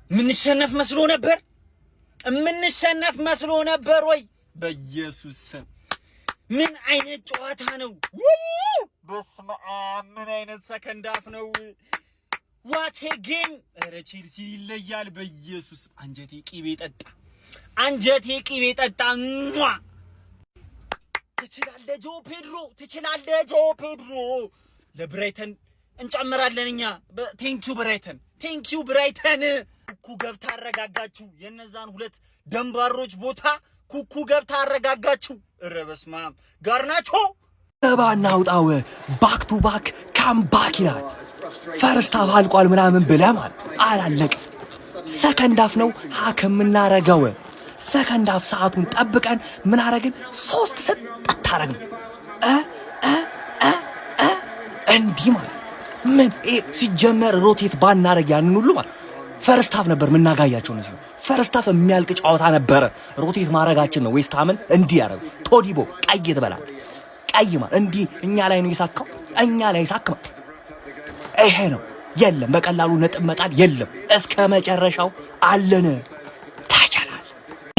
ምንሸነፍ መስሎ ነበር ወይ በኢየሱስ ስም ምን አይነት ጨዋታ ነው በስመ አብ ምን አይነት ሰከንድ አፍ ነው ዋት ኤ ጌም ኧረ ቼልሲ ይለያል በኢየሱስ አንጀቴ ቂቤ ጠጣ ትችላለህ ጆ ፔድሮ ለብራይተን እንጨምራለን እኛ ቴንኪው ብራይተን ኩኩ ገብታ አረጋጋችሁ የነዛን ሁለት ደንባሮች ቦታ ኩኩ ገብታ አረጋጋችሁ ኧረ በስመ አብ ጋርናቾ ባና አውጣው ባክ ቱ ባክ ካም ባክ ይላል ፈርስት ሃፍ አልቋል ምናምን ብለማል አላለቀም ሰከንድ ሃፍ ነው ሀከም እናረጋው ሰከንድ ሃፍ ሰዓቱን ጠብቀን ምን አረግን 3 ሰጠት አረግን እንዲህ ማለት ምን ሲጀመር ሮቴት ባናረግ ያንን ሁሉ ማለት ፈርስት ሃፍ ነበር ምናጋያቸው ነው ፈርስት ሃፍ የሚያልቅ ጨዋታ ነበር ሮቴት ማረጋችን ነው ዌስትሃምን እንዲህ ያረጉ ቶዲቦ ቀይ ትበላል ቀይ ማለት እንዲህ እኛ ላይ ነው ይሳካው እኛ ላይ ይሳካው ይሄ ነው የለም በቀላሉ ነጥብ መጣል የለም እስከ መጨረሻው አለን ታቻላል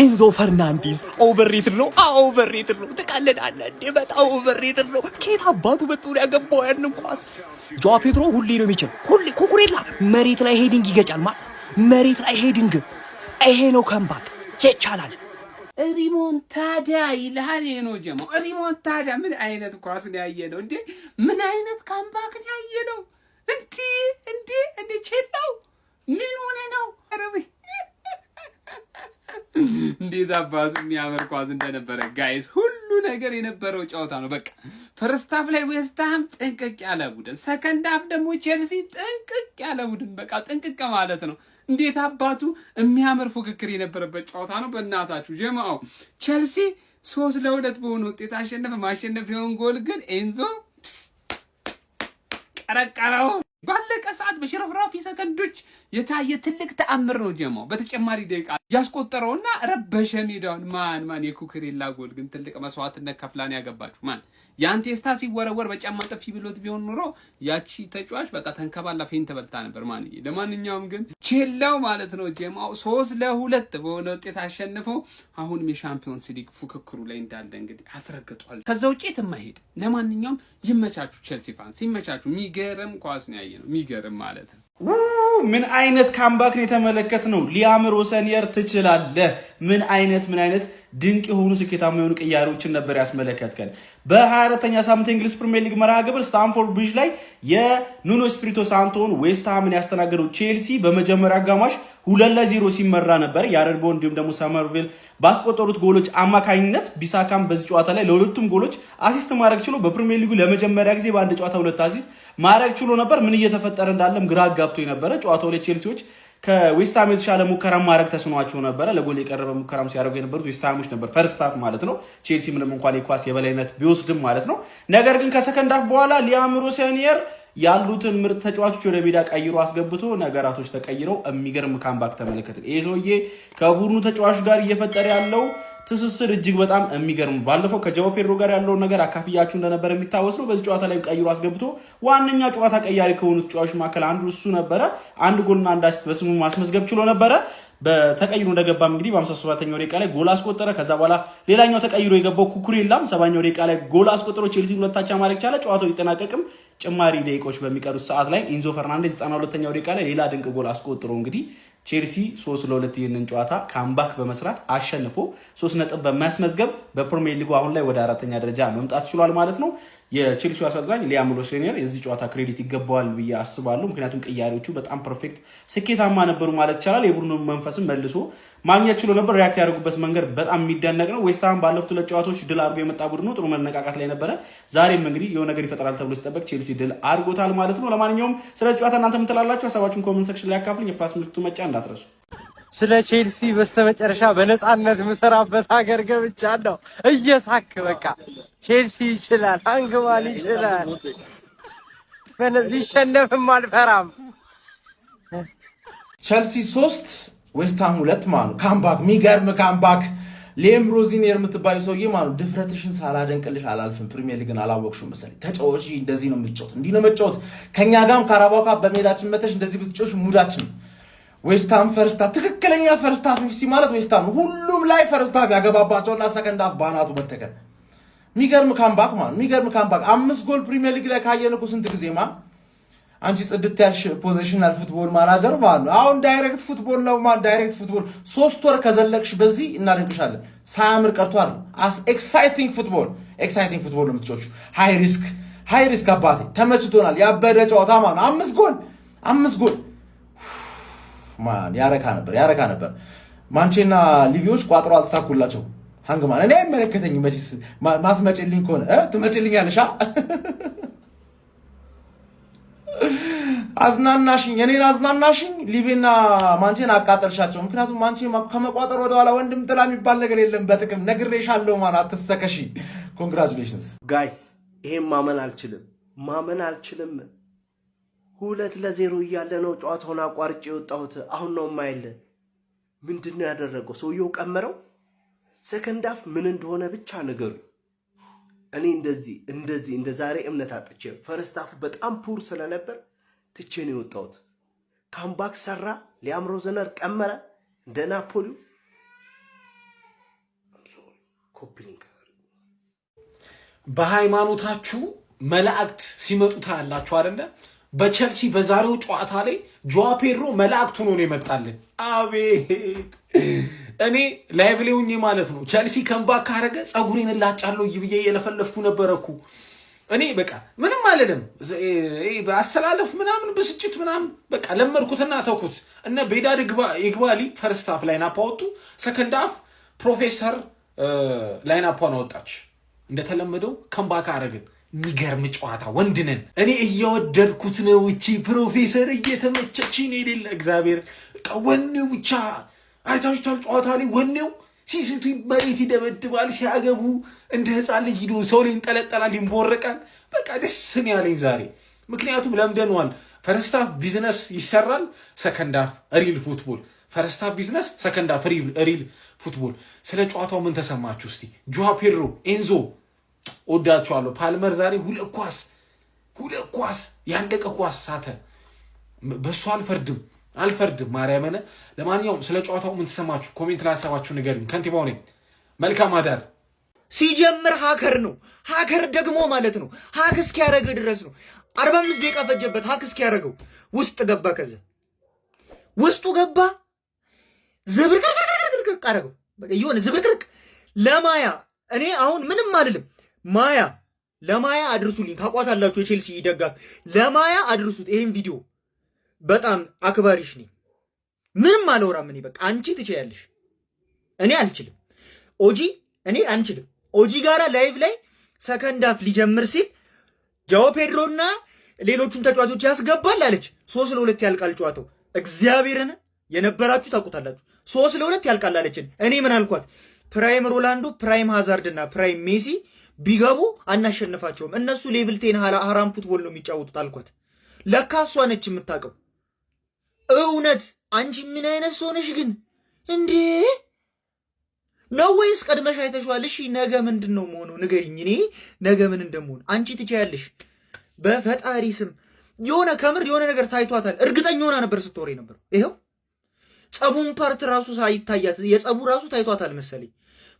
ኢንዞ ፈርናንዴዝ ኦቨርሬትድ ነው ተቃለዳለ እንዴ በጣም ኦቨርሬትድ ነው ኬት አባቱ በጥሩ ያገባው ያንን ኳስ ጆዋ ፔድሮ ሁሌ ነው የሚችል ሁሌ ኩኩሬላ መሬት ላይ ሄዲንግ ይገጫል መሬት ላይ ሄዲንግ ይሄ ነው ካምባክ ይቻላል ሪሞንታዳ ይልሃል ነው ጀማ ሪሞንታዳ ምን አይነት ኳስ ነው ያየነው እንዴ ምን አይነት ካምባክ ነው ያየነው እንዴ ቼላው ምን ሆነ ነው አረብ እንዴት አባቱ የሚያምር ኳስ እንደነበረ ጋይስ ሁሉ ነገር የነበረው ጨዋታ ነው በቃ ፈርስት ሃፍ ላይ ዌስትሃም ጥንቅቅ ያለ ቡድን ሰከንድ ሃፍ ደግሞ ቼልሲ ጥንቅቅ ያለ ቡድን በቃ ጥንቅቅ ማለት ነው እንዴት አባቱ የሚያምር ፉክክር የነበረበት ጨዋታ ነው በእናታችሁ ጀማው ቼልሲ 3-2 በሆነ ውጤት አሸነፈ ማሸነፍ የሆነ ጎል ግን ኤንዞ ቀረቀረው ባለቀ ሰዓት በሽረፍራፊ ሰከንዶች የታየ ትልቅ ተአምር ነው ጀማው በተጨማሪ ደቂቃ ያስቆጠረውና ረበሸ ሜዳውን ማን የኩኩሬላ ጎል ግን ትልቅ መስዋዕትነት ከፍላን ያገባችሁ ማን ያንቴስታ ሲወረወር በጫማ ጥፊ ብሎት ቢሆን ኑሮ ያቺ ተጫዋች በቃ ተንከባላ ፌን ተበልታ ነበር ለማንኛውም ግን ቼላው ማለት ነው ጀማው 3-2 በሆነ ውጤት አሸንፈው አሁን የሻምፒዮንስ ሊግ ፉክክሩ ላይ እንዳለ እንግዲህ አስረግጧል ከዛ ውጪ ተማሄድ ለማንኛውም ይመቻችሁ ቼልሲ ፋንስ ይመቻችሁ ሚገርም ኳስ ነው ያየነው ሚገርም ማለት ነው ምን አይነት ካምባክ ነው የተመለከትነው ሊያም ሮሰኒየር ትችላለህ ምን አይነት ድንቅ የሆኑ ስኬታማ የሆኑ ቅያሬዎችን ነበር ያስመለከትከን በ24ኛ ሳምንት እንግሊዝ ፕሪሚየር ሊግ መርሃ ግብር ስታንፎርድ ብሪጅ ላይ የኑኖ ስፒሪቶ ሳንቶን ዌስትሃምን ያስተናገደው ቼልሲ በመጀመሪያ አጋማሽ 2-0 ሲመራ ነበር ያረድቦ እንዲሁም ደግሞ ሰመርቪል ባስቆጠሩት ጎሎች አማካኝነት ቢሳካም በዚህ ጨዋታ ላይ ለሁለቱም ጎሎች አሲስት ማድረግ ችሎ በፕሪሚየር ሊጉ ለመጀመሪያ ጊዜ በአንድ ጨዋታ ሁለት አሲስት ማድረግ ችሎ ነበር ምን እየተፈጠረ እንዳለም ግራ ጋብቶ ነበር ጨዋታው ላይ ቼልሲዎች ከዌስትሃም የተሻለ ሙከራ ማድረግ ተስኗቸው ነበር ለጎል የቀረበ ሙከራም ሲያደርጉ የነበሩት ዌስትሃሞች ነበር ፈርስት ሃፍ ማለት ነው ቼልሲ ምንም እንኳን የኳስ የበላይነት ቢወስድም ማለት ነው ነገር ግን ከሰከንድ ሃፍ በኋላ ሊያም ሮሰኒየር ያሉትን ምርጥ ተጫዋቾች ወደ ሜዳ ቀይሮ አስገብቶ ነገራቶች ተቀይረው የሚገርም ካምባክ ተመለከትን ይሄ ሰውዬ ከቡድኑ ተጫዋቾች ጋር እየፈጠረ ያለው ትስስር እጅግ በጣም የሚገርም ባለፈው ከጆዋ ፔድሮ ጋር ያለው ነገር አካፍያችሁ እንደነበር የሚታወስ ነው በዚህ ጨዋታ ላይ ቀይሮ አስገብቶ ዋንኛ ጨዋታ ቀያሪ ከሆኑት ተጫዋቾች መካከል አንዱ እሱ ነበር አንድ ጎልና አንድ አሲስት በስሙ ማስመዝገብ ችሎ ነበር በተቀይሮ እንደገባም እንግዲህ በ57ኛው ደቂቃ ላይ ጎል አስቆጠረ ከዛ በኋላ ሌላኛው ተቀይሮ የገባው ኩኩሬላም 70ኛው ደቂቃ ላይ ጎል አስቆጥሮ ቼልሲ ሁለታቻ ማድረግ ቻለ ጨዋታው ይጠናቀቅም ጭማሪ ደቂቃዎች በሚቀሩት ሰዓት ላይ ኢንዞ ፈርናንዴዝ 92ኛው ደቂቃ ላይ ሌላ ድንቅ ጎል አስቆጥሮ እንግዲህ ቼልሲ 3-2 ይህንን ጨዋታ ካምባክ በመስራት አሸንፎ 3 ነጥብ በማስመዝገብ በፕሪሚየር ሊጉ አሁን ላይ ወደ 4ኛ ደረጃ መምጣት ችሏል ማለት ነው የቼልሲው አሰልጣኝ ሊያም ሮሰኒየር የዚህ ጨዋታ ክሬዲት ይገባዋል ብዬ አስባለሁ ምክንያቱም ቅያሬዎቹ በጣም ፐርፌክት ስኬታማ ነበሩ ማለት ይቻላል የቡድኑ መንፈስም መልሶ ማግኘት ችሎ ነበር ሪአክት ያደረጉበት መንገድ በጣም የሚደነቅ ነው ዌስትሃም ባለፉት ሁለት ጨዋታዎች ድል አድርጎ የመጣ ቡድን ነው ጥሩ መነቃቃት ላይ ነበረ ዛሬም እንግዲህ የሆነ ነገር ይፈጠራል ተብሎ ሲጠበቅ ቼልሲ ድል አድርጎታል ማለት ነው ለማንኛውም ስለ ጨዋታ እናንተ ምን ትላላችሁ ሐሳባችሁን ኮሜንት ሴክሽን ላይ አካፍሉኝ የፕላስ ምልክቱ መጫን እንዳትረሱ ስለ ቼልሲ በስተመጨረሻ በነጻነት መሰራበት ሀገር ገብቻለሁ እየሳክ በቃ ቼልሲ ይችላል አንግማል ይችላል ሊሸነፍም አልፈራም ቼልሲ 3 ዌስትሃም 2 ማለት ካምባክ ሚገርም ካምባክ ሊያም ሮሰኒየር የምትባዩ ሰውዬ ማለት ድፍረትሽን ሳላደንቅልሽ አላልፍም ፕሪሚየር ሊግን አላወቅሽም መሰለኝ ተጫዋች እንደዚህ ነው የሚጫወት እንዲህ ነው መጫወት ከኛ ጋርም ካራባው ካፕ በሜዳችን መተሽ እንደዚህ ብትጫወሽ ሙዳችን ዌስትሃም ፈርስት ሃፍ ትክክለኛ ፈርስት ሃፍ ኤፍሲ ማለት ዌስትሃም ሁሉም ላይ ፈርስት ሃፍ ያገባባቸውና ሰከንድ ሃፍ ባናቱ በተከለ ሚገርም ካምባክ ማን ሚገርም ካምባክ 5 ጎል ፕሪሚየር ሊግ ላይ ካየን እኮ ስንት ጊዜ ማን አንቺ ጽድት ያልሽ ፖዚሽናል ፉትቦል ማናጀር ማን አሁን ዳይሬክት ፉትቦል ነው ማን ዳይሬክት ፉትቦል 3 ወር ከዘለቅሽ በዚህ እናደንቅሻለን ሳያምር ቀርቷል አስ ኤክሳይቲንግ ፉትቦል ነው የምትጮቹ ሃይ ሪስክ አባቴ ተመችቶናል ያበደ ጨዋታ ማን 5 ጎል ማን ያረካ ነበር ማንቼና ሊቪዎች ቋጥሮ አልተሳኩላቸው ሃንግማን እኔ አይመለከተኝም መቼስ ማትመጪልኝ ከሆነ ትመጪልኛለሽ አዝናናሽኝ ሊቪና ማንቼን አቃጠልሻቸው ምክንያቱም ማንቼ ከመቋጠር ወደ ኋላ ወንድም ጥላ የሚባል ነገር የለም በጥቅም ነግሬሻለሁ ማን አትሰከሺ ኮንግራቹሌሽንስ ጋይስ ይሄን ማመን አልችልም 2-0 እያለ ነው ጨዋታውን አቋርጬ የወጣሁት አሁን ነው ማይል ምንድነው ያደረገው ሰውየው ቀመረው ሰከንድ ሃፍ ምን እንደሆነ ብቻ ነገሩ እኔ እንደዚህ እንደ ዛሬ እምነት አጥቼ ፈርስት ሃፍ በጣም ፑር ስለነበር ትቼ ነው የወጣሁት ካምባክ ሰራ ሊያም ሮዘነር ቀመረ እንደ ናፖሊው ኮፒሊንግ በሃይማኖታችሁ መላእክት ሲመጡ ታያላችሁ አይደለ በቸልሲ በዛሬው ጨዋታ ላይ ጆዋ ፔድሮ መላእክት ሆኖ ነው የመጣልን አቤት እኔ ላይቭ ላይ ሆኜ ማለት ነው ቸልሲ ካምባክ ካረገ ጸጉሬን ላጫለው ይብዬ የለፈለፍኩ ነበርኩ እኔ በቃ ምንም አይደለም በአሰላለፍ ምናምን ብስጭት ምናምን በቃ ለመርኩትና ተውኩት እና ቤዳድ ይግባሊ ፈርስት ሃፍ ላይን አፕ አወጡ ሰከንድ ሃፍ ፕሮፌሰር ላይን አፕን አወጣች እንደተለመደው ካምባክ አረግን ሚገርም ጨዋታ ወንድነን እኔ እየወደድኩት ነው እቺ ፕሮፌሰር እየተመቸችኝ የሌለ እግዚአብሔር ወኔው ብቻ አይታችኋል ጨዋታ ላይ ወኔው ሲስቱ በሬት ይደበድባል ሲያገቡ እንደ ህፃን ልጅ ሂዶ ሰው ላይ እንጠለጠላል ይንቦረቃል በቃ ደስ ነው ያለኝ ዛሬ ምክንያቱም ለምደንዋል ፈርስት ሃፍ ቢዝነስ ይሰራል ሰከንድ ሃፍ ሪል ፉትቦል ፈርስት ሃፍ ቢዝነስ ሰከንድ ሃፍ ሪል ፉትቦል ስለ ጨዋታው ምን ተሰማችሁ እስቲ ጆዋ ፔድሮ ኤንዞ ወዳችኋለሁ ፓልመር ዛሬ ሁለት ኳስ ያንደቀ ኳስ ሳተ በሱ አልፈርድም ማርያምን ለማንኛውም ስለ ጨዋታው ምን ተሰማችሁ ኮሜንት ላይ ሐሳባችሁን ንገሩኝ ከንቲባው ነኝ መልካም አዳር ሲጀምር ሃከር ደግሞ ማለት ነው ሃክ እስኪያረግ ድረስ ነው 45 ደቂቃ ፈጀበት ሃክ እስኪያረገው ውስጥ ገባ ከዛ ውስጡ ገባ ዝብርቅርቅ አረገው በቃ ይሆነ ዝብርቅርቅ ለማያ እኔ አሁን ምንም አይደለም ማያ ለማያ አድርሱልኝ ታቋታላችሁ የቼልሲ ይደጋፍ ለማያ አድርሱት ይሄን ቪዲዮ በጣም አክባሪሽ ነኝ ምንም አልወራም እኔ በቃ አንቺ ትችያለሽ እኔ አልችልም እኔ አንችልም ኦጂ ጋራ ላይቭ ላይ ሰከንድ ሃፍ ሊጀምር ሲል ጆዋ ፔድሮና ሌሎቹን ተጫዋቾች ያስገባል አለች 3-2 ያልቃል ጨዋታው እግዚአብሔርን የነበራችሁ ታውቁታላችሁ 3-2 ያልቃል አለችን እኔ ምን አልኳት ፕራይም ሮላንዶ ፕራይም ሃዛርድና ፕራይም ሜሲ ቢገቡ አናሸንፋቸውም እነሱ ሌቭል 10 ሃራም ፉትቦል ነው የሚጫወቱት አልኳት ለካ እሷ ነች የምታውቀው እውነት አንቺ ምን አይነት ሰው ነሽ ግን እንዴ ነው ወይስ ቀድመሽ አይተሽዋል እሺ ነገ ምንድነው መሆኑ ንገሪኝ እኔ ነገ ምን እንደምሆን አንቺ ትችያለሽ በፈጣሪ ስም የሆነ ነገር ታይቷታል እርግጠኛ ሆና ነበር ስትወሪ ነበር ይሄው ጸቡን ፓርት ራሱ ሳይታያት የጸቡ ራሱ ታይቷታል መሰለኝ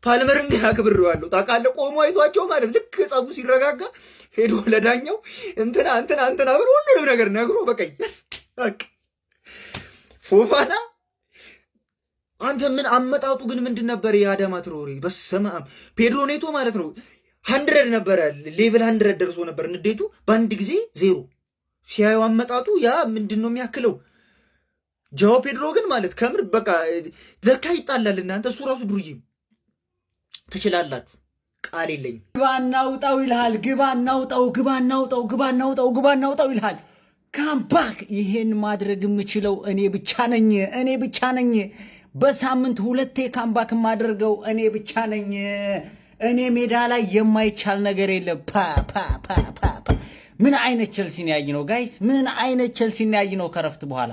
ፓልመርን ግን አክብሬዋለሁ ታውቃለህ ቆሞ አይቷቸው ማለት ልክ ጸቡ ሲረጋጋ ሄዶ ለዳኛው እንትና ብሎ ሁሉንም ነገር ነግሮ በቀይ ፎፋና አንተ ምን አመጣጡ ግን ምንድን ነበር የአዳማ ትሮሪ በስመ አብ ፔድሮ ኔቶ ማለት ነው 100 ነበር ሌቭል 100 ደርሶ ነበር ንዴቱ በአንድ ጊዜ 0 ሲያዩ አመጣጡ ያ ምንድነው የሚያክለው ጆዋ ፔድሮ ግን ማለት ከምር በቃ ለካ ይጣላል እናንተ እሱ ራሱ ዱርዬ ትችላላችሁ ቃል የለኝም ግባናውጣው ይልሃል ካምባክ ይሄን ማድረግ የምችለው እኔ ብቻ ነኝ በሳምንት 2 ካምባክ ማድረገው እኔ ብቻ ነኝ እኔ ሜዳ ላይ የማይቻል ነገር የለም ምን አይነት ቸልሲ ነው ያየነው ጋይስ ምን አይነት ቸልሲ ነው ያየነው ከረፍት በኋላ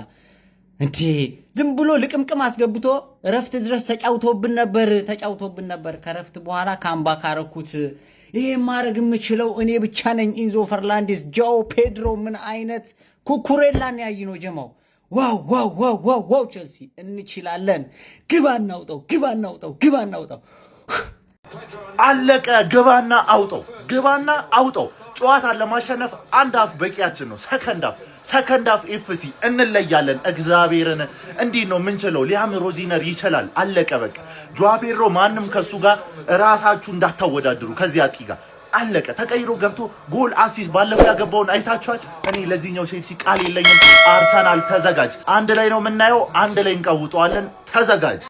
እንዴ ዝም ብሎ ልቅምቅም አስገብቶ ረፍት ድረስ ተጫውቶብን ነበር ከረፍት በኋላ ካምባክ አረኩት ይሄ ማድረግ የምችለው እኔ ብቻ ነኝ ኢንዞ ፈርናንዴዝ ጆዋ ፔድሮ ምን አይነት ኩኩሬላን ያየነው ጀማው ዋው ዋው ዋው ዋው ዋው ቼልሲ እንችላለን። ግባ እናውጣው፣ ግባ እናውጣው፣ ግባ እናውጣው። አለቀ። ግባና አውጣው፣ ግባና አውጣው። ጨዋታ ለማሸነፍ አንድ አፍ በቂያችን ነው። ሰከንድ አፍ ኤፍሲ እንለያለን። እግዚአብሔርን እንዲህ ነው የምንችለው። ሊያም ሮዚነር ይችላል። አለቀ በቃ። ጆዋ ፔድሮ ማንም ከሱ ጋር ራሳችሁ እንዳታወዳድሩ ከዚህ አጥቂ ጋር አለቀ። ተቀይሮ ገብቶ ጎል አሲስት ባለፈው ያገባውን አይታችኋል። እኔ ለዚህኛው ቼልሲ ቃል የለኝም። አርሰናል ተዘጋጅ። አንድ ላይ ነው የምናየው፣ አንድ ላይ እንቀውጠዋለን። ተዘጋጅ።